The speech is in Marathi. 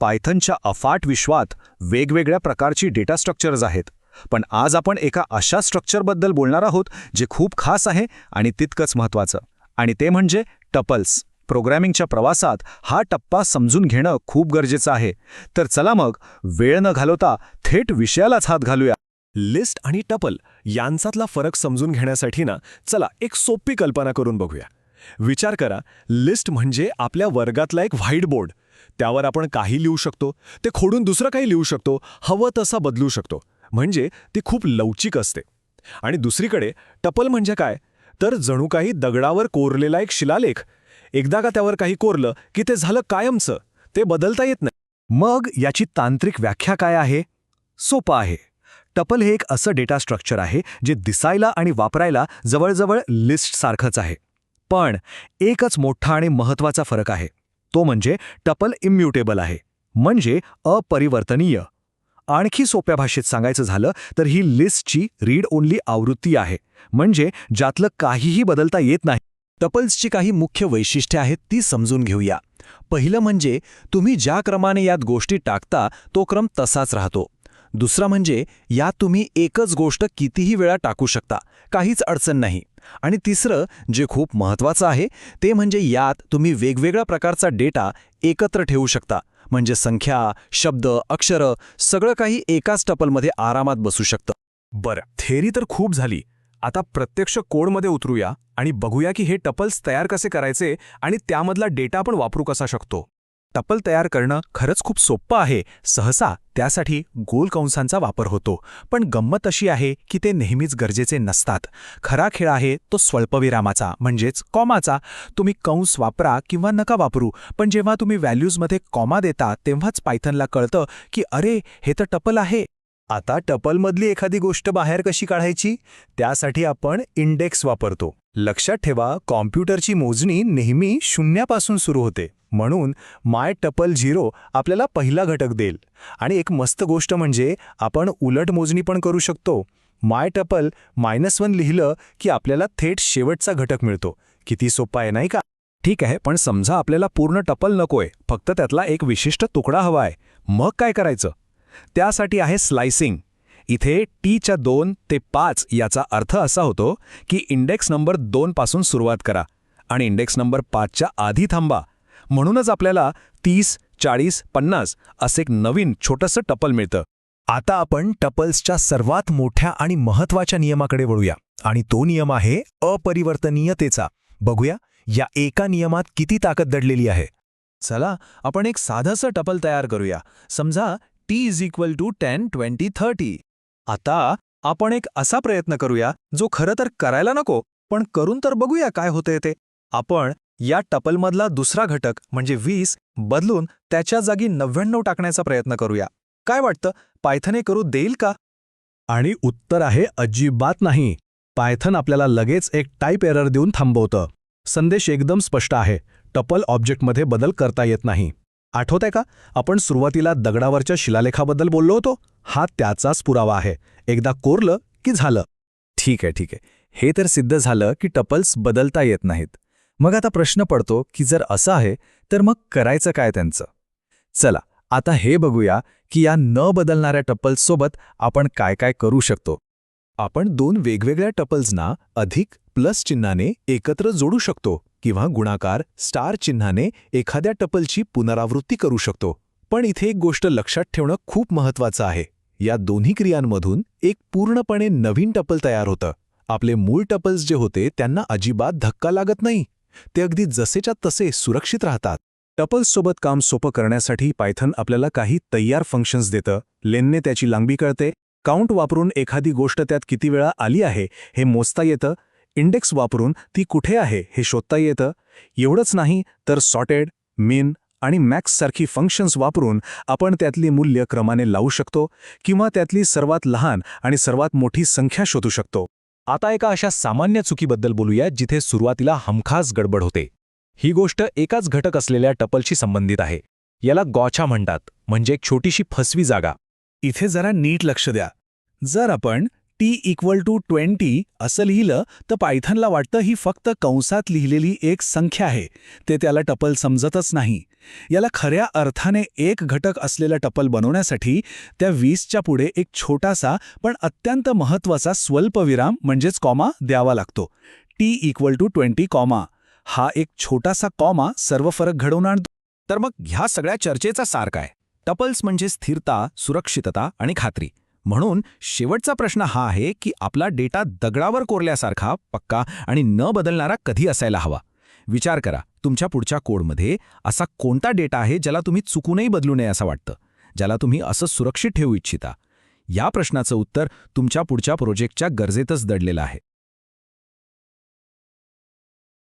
पायथनच्या अफाट विश्वात वेगवेगळ्या प्रकारची डेटा स्ट्रक्चर्स आहेत, पण आज आपण एका अशा स्ट्रक्चरबद्दल बोलणार आहोत जे खूप खास आहे आणि तितकंच महत्त्वाचं, आणि ते म्हणजे टपल्स. प्रोग्रॅमिंगच्या प्रवासात हा टप्पा समजून घेणं खूप गरजेचं आहे. तर चला मग वेळ न घालवता थेट विषयालाच हात घालूया. लिस्ट आणि टपल यांच्यातला फरक समजून घेण्यासाठी चला एक सोपी कल्पना करून बघूया. विचार करा, लिस्ट म्हणजे आपल्या वर्गातला एक व्हाईट बोर्ड. त्यावर आपण काही लिहू शकतो, ते खोडून दुसरं काही लिहू शकतो, हवं तसा बदलू शकतो. म्हणजे ती खूप लवचिक असते. आणि दुसरीकडे टपल म्हणजे काय, तर जणू काही दगडावर कोरलेला एक शिलालेख. एकदा का त्यावर काही कोरलं की ते झालं कायमचं, ते बदलता येत नाही. मग याची तांत्रिक व्याख्या काय आहे? सोपं आहे. टपल हे एक असं डेटा स्ट्रक्चर आहे जे दिसायला आणि वापरायला जवळजवळ लिस्टसारखंच आहे. पण एकच मोठा आणि महत्त्वाचा फरक आहे. तो म्हणजे टपल इम्युटेबल आहे, म्हणजे अपरिवर्तनीय. आणखी सोप्या भाषेत सांगायचं झालं तर ही लिस्टची रीड ओन्ली आवृत्ती आहे, म्हणजे ज्यातलं काहीही बदलता येत नाही. टपल्सची काही मुख्य वैशिष्ट्ये आहेत ती समजून घेऊया. पहिलं म्हणजे तुम्ही ज्या क्रमाने यात गोष्टी टाकता तो क्रम तसाच राहतो. दुसरा म्हणजे यात तुम्ही एकच गोष्ट कितीही वेळा टाकू शकता, काहीच अडचण नाही. आणि तिसरं जे खूप महत्त्वाचं आहे ते म्हणजे यात तुम्ही वेगवेगळ्या प्रकारचा डेटा एकत्र ठेवू शकता, म्हणजे संख्या, शब्द, अक्षरं सगळं काही एकाच टपलमध्ये आरामात बसू शकतं. बरं, थेअरी तर खूप झाली. आता प्रत्यक्ष कोडमध्ये उतरूया आणि बघूया की हे टपल्स तयार कसे करायचे आणि त्यामधला डेटा आपण वापरू कसा शकतो. टपल तयार करणं खरंच खूप सोपं आहे. सहसा त्यासाठी गोल कंसांचा वापर होतो, पण गंमत अशी आहे की ते नेहमीच गरजेचे नसतात. खरा खेळ आहे तो स्वल्पविरामाचा, म्हणजेच कॉमाचा. तुम्ही कंस वापरा किंवा नका वापरू, पण जेव्हा तुम्ही व्हॅल्यूजमध्ये कॉमा देता तेव्हाच पायथनला कळतं की अरे, हे तर टपल आहे. आता टपलमधली एखादी गोष्ट बाहेर कशी काढायची? त्यासाठी आपण इंडेक्स वापरतो. लक्षात ठेवा, कॉम्प्युटरची मोजणी नेहमी शून्यापासून सुरू होते, म्हणून माय टपल 0 आपल्याला पहिला घटक देईल. आणि एक मस्त गोष्ट म्हणजे आपण उलट मोजणी पण करू शकतो. माय टपल -1 लिहिलं की आपल्याला थेट शेवटचा घटक मिळतो. किती सोपं आहे नाही का? ठीक आहे, पण समजा आपल्याला पूर्ण टपल नकोय, फक्त त्यातला एक विशिष्ट तुकडा हवा आहे. मग काय करायचं? त्यासाठी आहे स्लायसिंग. इथे टीच्या 2 ते 5 याचा अर्थ असा होतो की इंडेक्स नंबर 2 पासून सुरुवात करा आणि इंडेक्स नंबर 5च्या आधी थांबा. म्हणूनच आपल्याला 30, 40, 50 असे एक नवीन छोटंसं टपल मिळतं. आता आपण टपल्सच्या सर्वात मोठ्या आणि महत्त्वाच्या नियमाकडे वळूया, आणि तो नियम आहे अपरिवर्तनीयतेचा. बघूया या एका नियमात किती ताकद दडलेली आहे. चला आपण एक साधंसं टपल तयार करूया. समजा t = 10, 20, 30. आता आपण एक असा प्रयत्न करूया जो खरं तर करायला नको, पण करून तर बघूया काय होतंय ते. आपण या टपलमधला दुसरा घटक म्हणजे 20 बदलून त्याच्या जागी 99 टाकण्याचा प्रयत्न करूया. काय वाटतं, पायथन हे करू देईल का? आणि उत्तर आहे अजिबात नाही. पायथन आपल्याला लगेच एक टाईप एरर देऊन थांबवतं. संदेश एकदम स्पष्ट आहे, टपल ऑब्जेक्टमध्ये बदल करता येत नाही. आठवतंय का, आपण सुरुवातीला दगडावरच्या शिलालेखाबद्दल बोललो होतो? हा त्याचाच पुरावा आहे. एकदा कोरलं की झालं. ठीक आहे. हे तर सिद्ध झालं की टपल्स बदलता येत नाहीत. मग आता प्रश्न पडतो की जर असं आहे तर मग करायचं काय त्यांचं? चला आता हे बघूया की या न बदलणाऱ्या टपल्ससोबत आपण काय काय करू शकतो. आपण 2 वेगवेगळ्या टपल्सना अधिक प्लस चिन्हाने एकत्र जोडू शकतो किंवा गुणाकार स्टार चिन्हाने एखाद्या टपलची पुनरावृत्ती करू शकतो. पण इथे एक गोष्ट लक्षात ठेवणं खूप महत्त्वाचं आहे. या दोन्ही क्रियांमधून एक पूर्णपणे नवीन टपल तयार होतं. आपले मूळ टपल्स जे होते त्यांना अजिबात धक्का लागत नाही. ते अगदी जसेच्या तसे सुरक्षित राहतात. टपल्ससोबत काम सोपं करण्यासाठी पायथन आपल्याला काही तयार फंक्शन्स देतं. लेनने त्याची लांबी कळते. काउंट वापरून एखादी गोष्ट त्यात किती वेळा आली आहे हे मोजता येतं. इंडेक्स वापरून ती कुठे आहे हे शोधता येतं. एवढंच नाही तर सॉर्टेड, मिन आणि मॅक्स सारखी फंक्शन्स वापरून आपण त्यातली मूल्य क्रमाने लावू शकतो किंवा त्यातली सर्वात लहान आणि सर्वात मोठी संख्या शोधू शकतो. आता एका अशा सामान्य चुकीबद्दल बोलूया जिथे सुरुवातीला हमखास गडबड होते. ही गोष्ट एकाच घटक असलेल्या टपलशी संबंधित आहे. याला गॉचा म्हणतात, म्हणजे एक छोटीशी फसवी जागा. इथे जरा नीट लक्ष द्या. जर आपण t=20 असं लिहिलं तर पायथनला वाटतं ही फक्त कंसात लिहिलेली एक संख्या आहे. ते त्याला टपल समजतच नाही. याला खऱ्या अर्थाने एक घटक असलेला टपल बनवण्यासाठी त्या 20च्या पुढे एक छोटासा पण अत्यंत महत्त्वाचा स्वल्पविराम म्हणजेच कॉमा द्यावा लागतो. t=20 comma. हा एक छोटासा कॉमा सर्व फरक घडवून आणतो. तर मग ह्या सगळ्या चर्चेचा सार काय? टपल्स म्हणजे स्थिरता, सुरक्षितता आणि खात्री. म्हणून शेवटचा प्रश्न हा आहे की आपला डेटा दगडावर कोरल्यासारखा, पक्का आणि न बदलणारा कधी असायला हवा. विचार करा, तुमच्या पुढच्या कोडमध्ये असा कोणता डेटा आहे ज्याला तुम्ही चुकूनही बदलू नये असं वाटतं, ज्याला तुम्ही असं सुरक्षित ठेवू इच्छिता? या प्रश्नाचं उत्तर तुमच्या पुढच्या प्रोजेक्टच्या गरजेतच दडलेलं आहे.